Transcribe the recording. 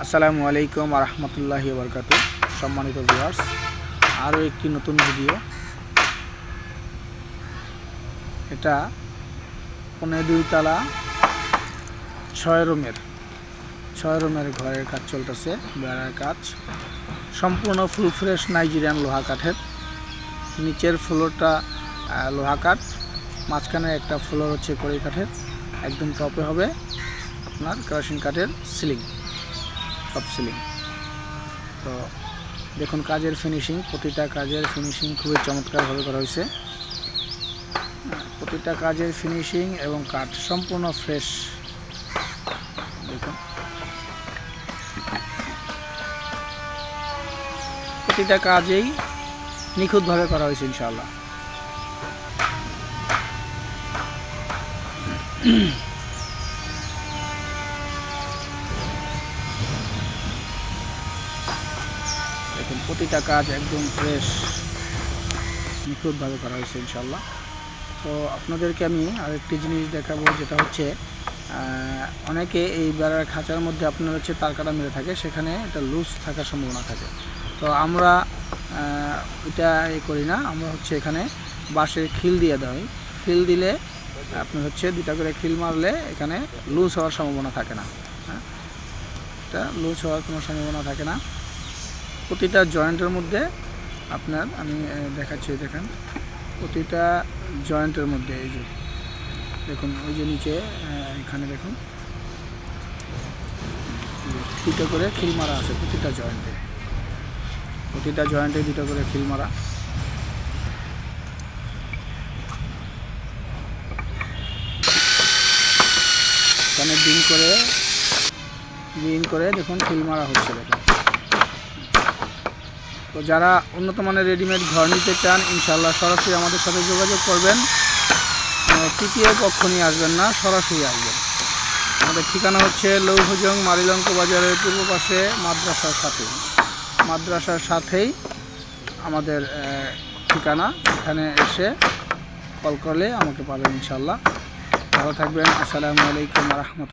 আসসালামু আলাইকুম ওয়া রাহমাতুল্লাহি ওয়া বারাকাতুহু। সম্মানিত ভিউয়ার্স, আরও একটি নতুন ভিডিও। এটা 2 তলা 6 রুমের ঘরের কাজ চলতেছে, বেড়ার কাজ। সম্পূর্ণ ফুল ফ্রেশ নাইজেরিয়ান লোহা কাঠের। নিচের ফ্লোরটা লোহা কাঠ, মাঝখানে একটা ফ্লোর হচ্ছে কড়ি কাঠের, একদম টপে হবে আপনার কেরোসিন কাঠের সিলিং, টপ সিলিং। তো দেখুন কাজের ফিনিশিং, প্রতিটা কাজের ফিনিশিং খুবই চমৎকারভাবে করা হয়েছে। প্রতিটা কাজের ফিনিশিং এবং কাঠ সম্পূর্ণ ফ্রেশ। দেখুন প্রতিটা কাজেই নিখুঁতভাবে করা হয়েছে ইনশাআল্লাহ। দেখুন প্রতিটা কাজ একদম ফ্রেশ, নিখুঁতভাবে করা হয়েছে ইনশাআল্লাহ। তো আপনাদেরকে আমি আরেকটি জিনিস দেখাবো, যেটা হচ্ছে অনেকে এই বেড়ার খাঁচার মধ্যে আপনার হচ্ছে তার কাটা মেরে থাকে, সেখানে এটা লুজ থাকার সম্ভাবনা থাকে। তো আমরা এটা করি না, আমরা হচ্ছে এখানে বাঁশের খিল দিয়ে দেয়। খিল দিলে আপনার হচ্ছে 2টা করে খিল মারলে এখানে লুজ হওয়ার সম্ভাবনা থাকে না। এটা লুজ হওয়ার কোনো সম্ভাবনা থাকে না। প্রতিটা জয়েন্টের মধ্যে আপনার আমি দেখাচ্ছি, দেখেন প্রতিটা জয়েন্টের মধ্যে এই যে দেখুন, ওই যে নিচে এখানে দেখুন 2টা করে খিল মারা আছে প্রতিটা জয়েন্টে, 2টা করে খিল মারা। এখানে দিন করে দেখুন খিল মারা হচ্ছে। দেখুন, তো যারা উন্নত মানের রেডিমেড ঘর নিতে চান ইনশাআল্লাহ সরাসরি আমাদের সাথে যোগাযোগ করবেন। তৃতীয় পক্ষ নিয়ে আসবেন না, সরাসরি আসবেন। আমাদের ঠিকানা হচ্ছে লৌহজং মারিলঙ্ক বাজারের পূর্ব পাশে মাদ্রাসার সাথেই আমাদের ঠিকানা। এখানে এসে কল করলে আমাকে পাবেন ইনশাআল্লাহ। ভালো থাকবেন। আসসালামু আলাইকুম ওয়া রাহমাতুল্লাহ।